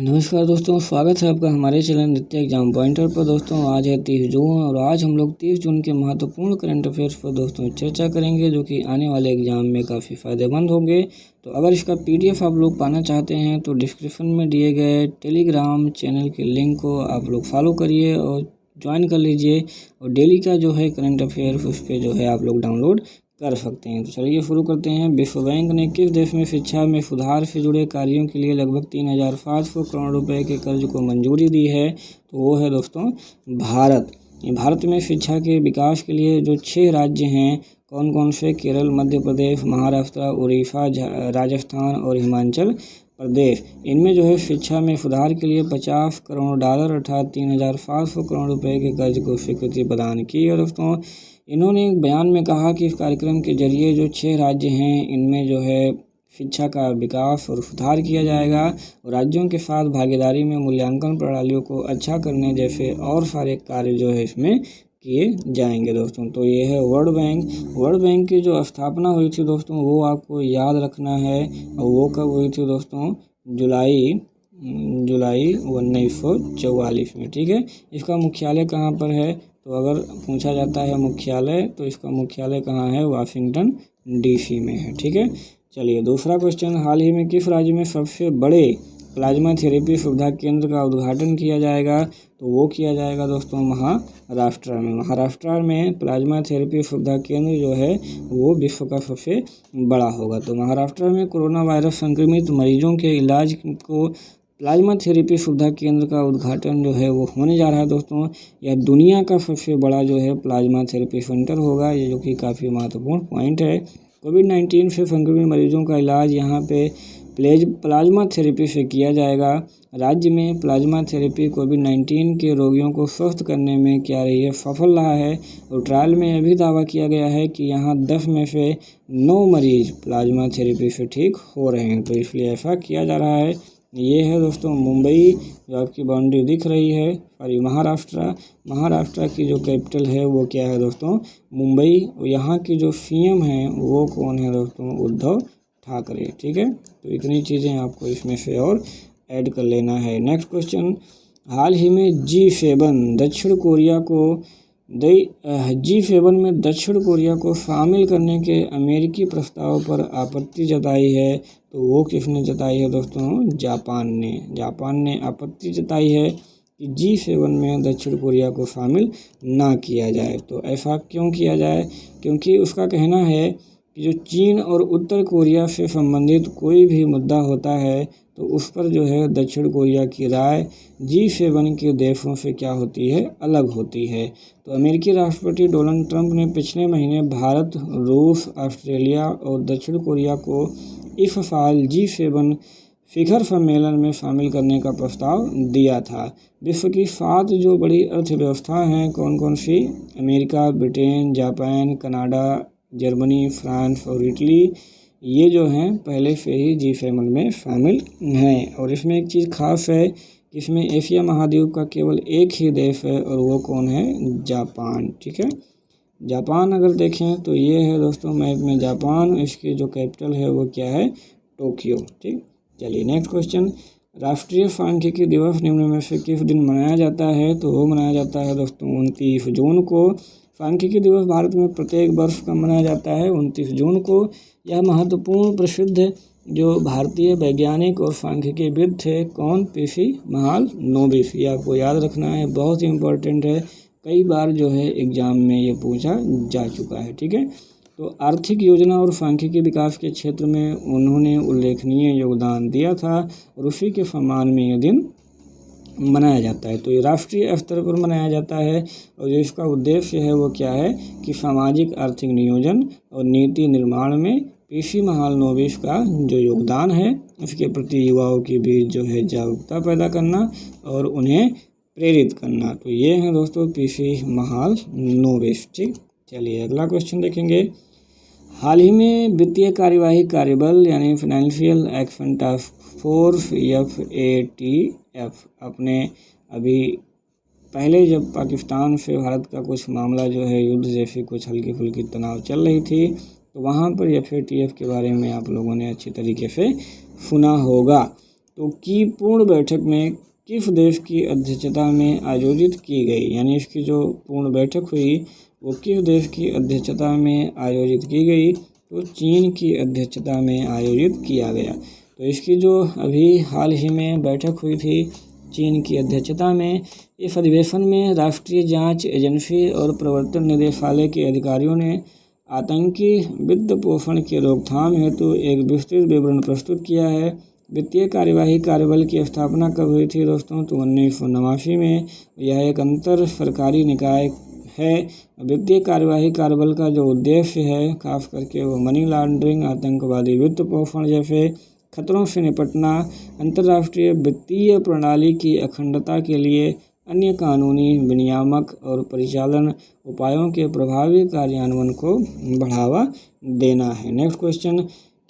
नमस्कार दोस्तों, स्वागत है आपका हमारे चैनल नित्य एग्जाम पॉइंटर पर। दोस्तों आज है 30 जून और आज हम लोग 30 जून के महत्वपूर्ण करंट अफेयर्स पर दोस्तों चर्चा करेंगे, जो कि आने वाले एग्जाम में काफ़ी फ़ायदेमंद होंगे। तो अगर इसका PDF आप लोग पाना चाहते हैं तो डिस्क्रिप्शन में दिए गए टेलीग्राम चैनल के लिंक को आप लोग फॉलो करिए और ज्वाइन कर लीजिए, और डेली का जो है करंट अफेयर उस पर जो है आप लोग डाउनलोड कर सकते हैं। तो चलिए शुरू करते हैं। विश्व बैंक ने किस देश में शिक्षा में सुधार से जुड़े कार्यों के लिए लगभग 3,500 करोड़ रुपए के कर्ज को मंजूरी दी है? तो वो है दोस्तों भारत। भारत में शिक्षा के विकास के लिए जो 6 राज्य हैं, कौन कौन से? केरल, मध्य प्रदेश, महाराष्ट्र, उड़ीसा, राजस्थान और हिमाचल प्रदेश। इनमें जो है शिक्षा में सुधार के लिए $50 करोड़ अर्थात 3,500 करोड़ रुपए के कर्ज को स्वीकृति प्रदान की है। दोस्तों इन्होंने एक बयान में कहा कि इस कार्यक्रम के जरिए जो 6 राज्य हैं, इनमें जो है शिक्षा का विकास और सुधार किया जाएगा और राज्यों के साथ भागीदारी में मूल्यांकन प्रणालियों को अच्छा करने जैसे और सारे कार्य जो है इसमें किए जाएंगे। दोस्तों तो ये है वर्ल्ड बैंक। वर्ल्ड बैंक की जो स्थापना हुई थी दोस्तों, वो आपको याद रखना है, और वो कब हुई थी दोस्तों? जुलाई 1944 में। ठीक है। इसका मुख्यालय कहाँ पर है? तो अगर पूछा जाता है मुख्यालय, तो इसका मुख्यालय कहाँ है? वाशिंगटन DC में है। ठीक है। चलिए दूसरा क्वेश्चन, हाल ही में किस राज्य में सबसे बड़े प्लाज्मा थेरेपी सुविधा केंद्र का उद्घाटन किया जाएगा? तो वो किया जाएगा दोस्तों महाराष्ट्र में। महाराष्ट्र में प्लाज्मा थेरेपी सुविधा केंद्र जो है वो विश्व का सबसे बड़ा होगा। तो महाराष्ट्र में कोरोना वायरस संक्रमित मरीजों के इलाज को प्लाज्मा थेरेपी सुविधा केंद्र का उद्घाटन जो है वो होने जा रहा है। दोस्तों यह दुनिया का सबसे बड़ा जो है प्लाज्मा थेरेपी सेंटर होगा, ये जो कि काफ़ी महत्वपूर्ण पॉइंट है। कोविड-19 से संक्रमित मरीजों का इलाज यहाँ पे प्लाज्मा थेरेपी से किया जाएगा। राज्य में प्लाज्मा थेरेपी कोविड-19 के रोगियों को स्वस्थ करने में क्या रही है? सफल रहा है। और ट्रायल में यह भी दावा किया गया है कि यहाँ 10 में से 9 मरीज प्लाज्मा थेरेपी से ठीक हो रहे हैं, तो इसलिए ऐसा किया जा रहा है। ये है दोस्तों मुंबई, जो आपकी बाउंड्री दिख रही है, और महाराष्ट्र की जो कैपिटल है वो क्या है दोस्तों? मुंबई। और यहाँ की जो CM हैं वो कौन है दोस्तों? उद्धव ठाकरे। ठीक है। तो इतनी चीज़ें आपको इसमें से और ऐड कर लेना है। नेक्स्ट क्वेश्चन, हाल ही में G7 दक्षिण कोरिया को G7 में दक्षिण कोरिया को शामिल करने के अमेरिकी प्रस्ताव पर आपत्ति जताई है। तो वो किसने जताई है दोस्तों? जापान ने आपत्ति जताई है कि G7 में दक्षिण कोरिया को शामिल ना किया जाए। तो ऐसा क्यों किया जाए? क्योंकि उसका कहना है कि जो चीन और उत्तर कोरिया से संबंधित कोई भी मुद्दा होता है तो उस पर जो है दक्षिण कोरिया की राय G7 के देशों से क्या होती है? अलग होती है। तो अमेरिकी राष्ट्रपति डोनाल्ड ट्रंप ने पिछले महीने भारत, रूस, ऑस्ट्रेलिया और दक्षिण कोरिया को इस साल G7 शिखर सम्मेलन में शामिल करने का प्रस्ताव दिया था। विश्व की 7 जो बड़ी अर्थव्यवस्था हैं, कौन कौन सी? America, Britain, Japan, Canada, Germany, France और इटली, ये जो हैं पहले से ही G7 में शामिल हैं। और इसमें एक चीज़ खास है कि इसमें एशिया महाद्वीप का केवल एक ही देश है, और वो कौन है? जापान। ठीक है। जापान अगर देखें तो ये है दोस्तों मैप में जापान, इसकी जो कैपिटल है वो क्या है? टोक्यो। ठीक। चलिए नेक्स्ट क्वेश्चन, राष्ट्रीय सांख्यिकी दिवस निम्न में से किस दिन मनाया जाता है? तो वो मनाया जाता है दोस्तों 29 जून को। सांख्यिकी दिवस भारत में प्रत्येक वर्ष का मनाया जाता है 29 जून को। यह महत्वपूर्ण प्रसिद्ध जो भारतीय वैज्ञानिक और सांख्यिकीविद थे, कौन? PC महालनोबिस। ये आपको याद रखना है, बहुत ही इम्पोर्टेंट है, कई बार जो है एग्जाम में ये पूछा जा चुका है। ठीक है। तो आर्थिक योजना और सांख्यिकी विकास के क्षेत्र में उन्होंने उल्लेखनीय योगदान दिया था, और उसी के सम्मान में यह दिन मनाया जाता है। तो ये राष्ट्रीय स्तर पर मनाया जाता है, और जो इसका उद्देश्य है वो क्या है कि सामाजिक आर्थिक नियोजन और नीति निर्माण में PC महालनोबिस का जो योगदान है उसके प्रति युवाओं के बीच जो है जागरूकता पैदा करना और उन्हें प्रेरित करना। तो ये है दोस्तों PC महालनोबिस। ठीक। चलिए अगला क्वेश्चन देखेंगे, हाल ही में वित्तीय कार्यवाही कार्यबल यानी financial action task force FATF अपने अभी पहले जब पाकिस्तान से भारत का कुछ मामला जो है युद्ध जैसी कुछ हल्की फुल्की तनाव चल रही थी, तो वहाँ पर FATF के बारे में आप लोगों ने अच्छी तरीके से सुना होगा। तो की पूर्ण बैठक में किस देश की अध्यक्षता में आयोजित की गई, यानी इसकी जो पूर्ण बैठक हुई वो किस देश की अध्यक्षता में आयोजित की गई, तो चीन की अध्यक्षता में आयोजित किया गया। तो इसकी जो अभी हाल ही में बैठक हुई थी चीन की अध्यक्षता में, इस अधिवेशन में राष्ट्रीय जांच एजेंसी और प्रवर्तन निदेशालय के अधिकारियों ने आतंकी वित्त पोषण की रोकथाम हेतु एक विस्तृत विवरण प्रस्तुत किया है। वित्तीय कार्यवाही कार्यबल की स्थापना कब हुई थी दोस्तों, तो 1989 में। यह एक अंतर सरकारी निकाय है। वित्तीय कार्यवाही कार्यबल का जो उद्देश्य है खास करके वो मनी लॉन्ड्रिंग, आतंकवादी वित्त पोषण जैसे खतरों से निपटना, अंतर्राष्ट्रीय वित्तीय प्रणाली की अखंडता के लिए अन्य कानूनी, विनियामक और परिचालन उपायों के प्रभावी कार्यान्वयन को बढ़ावा देना है। नेक्स्ट क्वेश्चन,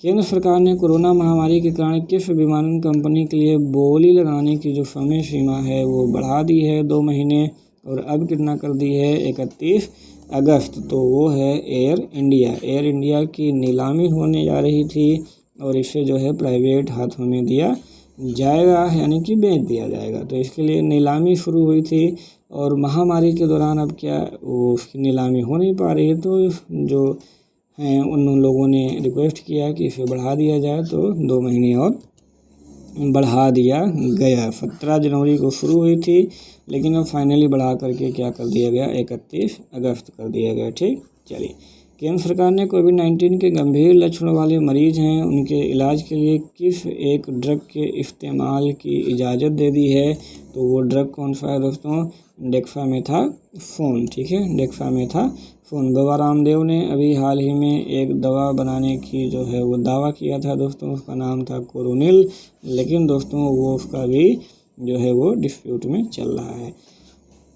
केंद्र सरकार ने कोरोना महामारी के कारण किस विमानन कंपनी के लिए बोली लगाने की जो समय सीमा है वो बढ़ा दी है 2 महीने, और अब कितना कर दी है 31 अगस्त। तो वो है एयर इंडिया। एयर इंडिया की नीलामी होने जा रही थी और इसे जो है प्राइवेट हाथों में दिया जाएगा, यानी कि बेच दिया जाएगा। तो इसके लिए नीलामी शुरू हुई थी और महामारी के दौरान अब क्या वो उसकी नीलामी हो नहीं पा रही है, तो जो हैं उन लोगों ने रिक्वेस्ट किया कि इसे बढ़ा दिया जाए, तो 2 महीने और बढ़ा दिया गया। 17 जनवरी को शुरू हुई थी लेकिन अब फाइनली बढ़ा करके क्या कर दिया गया 31 अगस्त कर दिया गया। ठीक, चलिए। केंद्र सरकार ने कोविड-19 के गंभीर लक्षणों वाले मरीज हैं उनके इलाज के लिए किस एक ड्रग के इस्तेमाल की इजाज़त दे दी है, तो वो ड्रग कौन सा है दोस्तों, डेक्सामेथासोन। ठीक है, डेक्सामेथासोन। बाबा रामदेव ने अभी हाल ही में एक दवा बनाने की जो है वो दावा किया था दोस्तों, उसका नाम था कोरोनिल, लेकिन दोस्तों वो उसका भी जो है वो डिस्प्यूट में चल रहा है।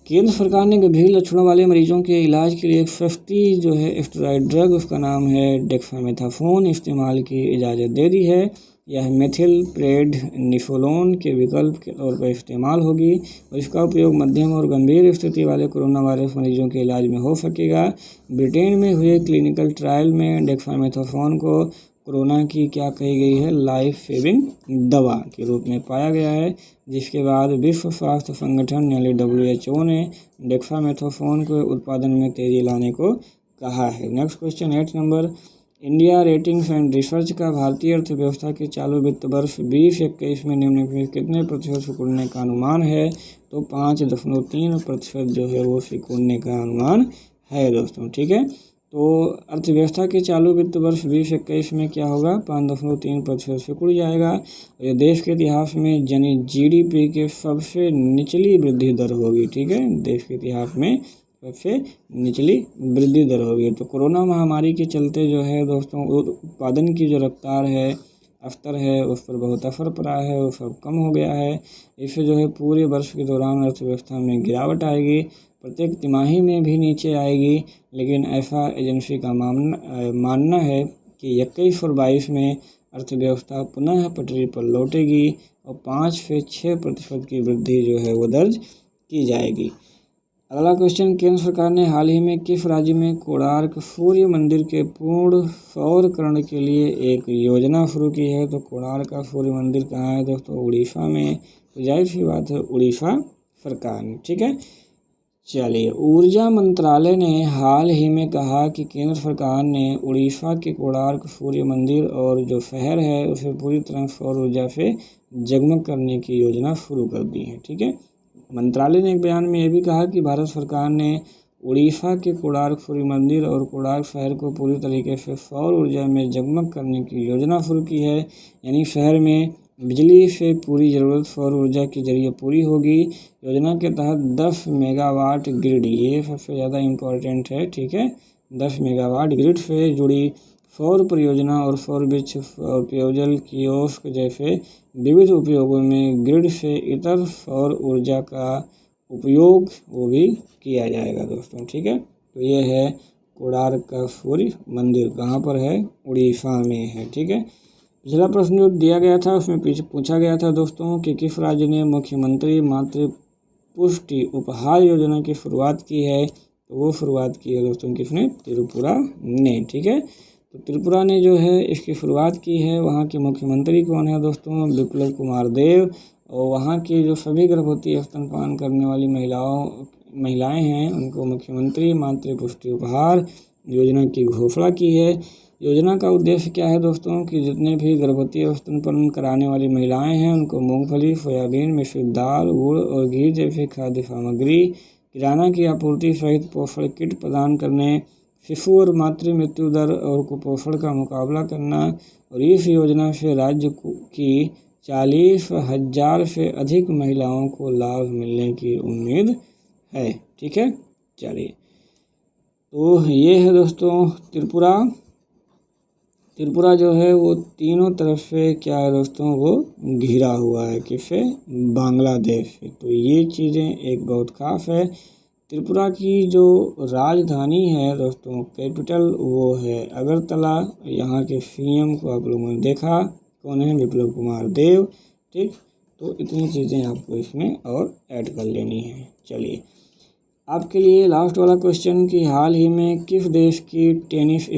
केंद्र सरकार ने गंभीर लक्षणों वाले मरीजों के इलाज के लिए एक सस्ती जो है स्टेरॉयड ड्रग, उसका नाम है डेक्सामेथासोन, इस्तेमाल की इजाज़त दे दी है। यह मेथिल प्रेडनिसोलोन के विकल्प के तौर पर इस्तेमाल होगी और इसका उपयोग मध्यम और गंभीर स्थिति वाले कोरोना वायरस मरीजों के इलाज में हो सकेगा। ब्रिटेन में हुए क्लिनिकल ट्रायल में डेक्सामेथासोन को कोरोना की क्या कही गई है, लाइफ सेविंग दवा के रूप में पाया गया है, जिसके बाद विश्व स्वास्थ्य संगठन यानी WHO ने डेक्सामेथासोन के उत्पादन में तेजी लाने को कहा है। Next question 8 number, India ratings and research का भारतीय अर्थव्यवस्था के चालू वित्त वर्ष 2021 में निम्नलिखित कितने प्रतिशत सिकुड़ने का अनुमान है, तो 5.3% जो है वो सिकुड़ने का अनुमान है दोस्तों। ठीक है, तो अर्थव्यवस्था के चालू वित्त वर्ष 2021 में क्या होगा, 5.3% सिकुड़ जाएगा। और ये देश के इतिहास में यानी GDP के सबसे निचली वृद्धि दर होगी। ठीक है, देश के इतिहास में सबसे निचली वृद्धि दर होगी। तो कोरोना महामारी के चलते जो है दोस्तों उत्पादन की जो रफ्तार है, स्तर है, उस पर बहुत असर पड़ा है, वो सब कम हो गया है। इससे जो है पूरे वर्ष के दौरान अर्थव्यवस्था में गिरावट आएगी, प्रत्येक तिमाही में भी नीचे आएगी, लेकिन ऐसा एजेंसी का मानना है कि 21 और 22 में अर्थव्यवस्था पुनः पटरी पर लौटेगी और 5 से 6% की वृद्धि जो है वो दर्ज की जाएगी। अगला क्वेश्चन, केंद्र सरकार ने हाल ही में किस राज्य में कोणार्क सूर्य मंदिर के पूर्ण सौरकरण के लिए एक योजना शुरू की है, तो कोणार्क का सूर्य मंदिर कहाँ है दोस्तों, उड़ीसा में। तो जाहिर सी बात है उड़ीसा सरकार ने। ठीक है, चलिए। ऊर्जा मंत्रालय ने हाल ही में कहा कि केंद्र सरकार ने उड़ीसा के कोणार्क सूर्य मंदिर और जो शहर है उसे पूरी तरह सौर ऊर्जा से जगमग करने की योजना शुरू कर दी है। ठीक है, मंत्रालय ने एक बयान में यह भी कहा कि भारत सरकार ने उड़ीसा के कोणार्क सूर्य मंदिर और कोणार्क शहर को पूरी तरीके से सौर ऊर्जा में जगमग करने की योजना शुरू की है, यानी शहर में बिजली से पूरी ज़रूरत सौर ऊर्जा के जरिए पूरी होगी। योजना के तहत 10 मेगावाट ग्रिड, ये सबसे ज़्यादा इम्पोर्टेंट है। ठीक है, 10 मेगावाट ग्रिड से जुड़ी सौर परियोजना और सौर वृक्ष और पेयजल कियोस्क जैसे विविध उपयोगों में ग्रिड से इतर सौर ऊर्जा का उपयोग वो भी किया जाएगा दोस्तों। ठीक है, तो ये है कोणार्क का सूर्य मंदिर, कहाँ पर है, उड़ीसा में है। ठीक है, पिछला प्रश्न जो दिया गया था उसमें पीछे पूछा गया था दोस्तों कि किस राज्य ने मुख्यमंत्री मातृ पुष्टि उपहार योजना की शुरुआत की है, तो वो शुरुआत की है दोस्तों किसने, त्रिपुरा ने। ठीक है, तो त्रिपुरा ने जो है इसकी शुरुआत की है। वहाँ के मुख्यमंत्री कौन है दोस्तों? विप्लव कुमार देव। और वहाँ की जो सभी गर्भवती स्तनपान करने वाली महिलाएं हैं उनको मुख्यमंत्री मातृ पुष्टि उपहार योजना की घोषणा की है। योजना का उद्देश्य क्या है दोस्तों? कि जितने भी गर्भवती स्तनपान कराने वाली महिलाएं हैं उनको मूंगफली, सोयाबीन, मिश्रित दाल, गुड़ और घी जैसी खाद्य सामग्री, किराना की आपूर्ति सहित पोषण किट प्रदान करने, शिशु और मातृ मृत्यु दर और कुपोषण का मुकाबला करना। और इस योजना से राज्य की 40,000 से अधिक महिलाओं को लाभ मिलने की उम्मीद है। ठीक है, चलिए, तो ये है दोस्तों त्रिपुरा। त्रिपुरा जो है वो तीनों तरफ से क्या है दोस्तों? वो घिरा हुआ है, किससे? बांग्लादेश से। तो ये चीज़ें एक बहुत खास है। त्रिपुरा की जो राजधानी है दोस्तों, कैपिटल, वो है अगरतला। यहाँ के सीएम को आप लोगों ने देखा, कौन है? विप्लव कुमार देव। ठीक, तो इतनी चीज़ें आपको इसमें और ऐड कर लेनी है। चलिए, आपके लिए लास्ट वाला क्वेश्चन कि हाल ही में किस देश की टेनिस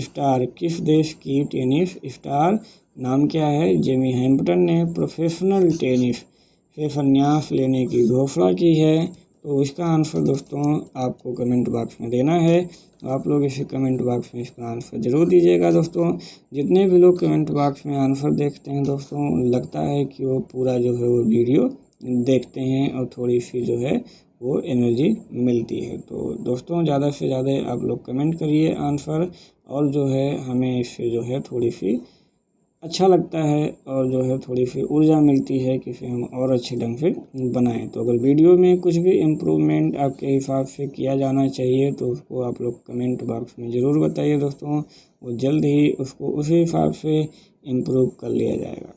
स्टार नाम क्या है? जेमी हैम्पटन ने प्रोफेशनल टेनिस से संन्यास लेने की घोषणा की है। तो इसका आंसर दोस्तों आपको कमेंट बॉक्स में देना है। आप लोग इसे कमेंट बॉक्स में इसका आंसर ज़रूर दीजिएगा दोस्तों। जितने भी लोग कमेंट बॉक्स में आंसर देखते हैं दोस्तों, लगता है कि वो पूरा जो है वो वीडियो देखते हैं और थोड़ी सी जो है वो एनर्जी मिलती है। तो दोस्तों ज़्यादा से ज़्यादा आप लोग कमेंट करिए आंसर, और जो है हमें इससे जो है थोड़ी सी अच्छा लगता है और जो है थोड़ी सी ऊर्जा मिलती है कि इसे हम और अच्छे ढंग से बनाएं। तो अगर वीडियो में कुछ भी इम्प्रूवमेंट आपके हिसाब से किया जाना चाहिए तो उसको आप लोग कमेंट बॉक्स में ज़रूर बताइए दोस्तों। वो जल्द ही उसको उसी हिसाब से इम्प्रूव कर लिया जाएगा।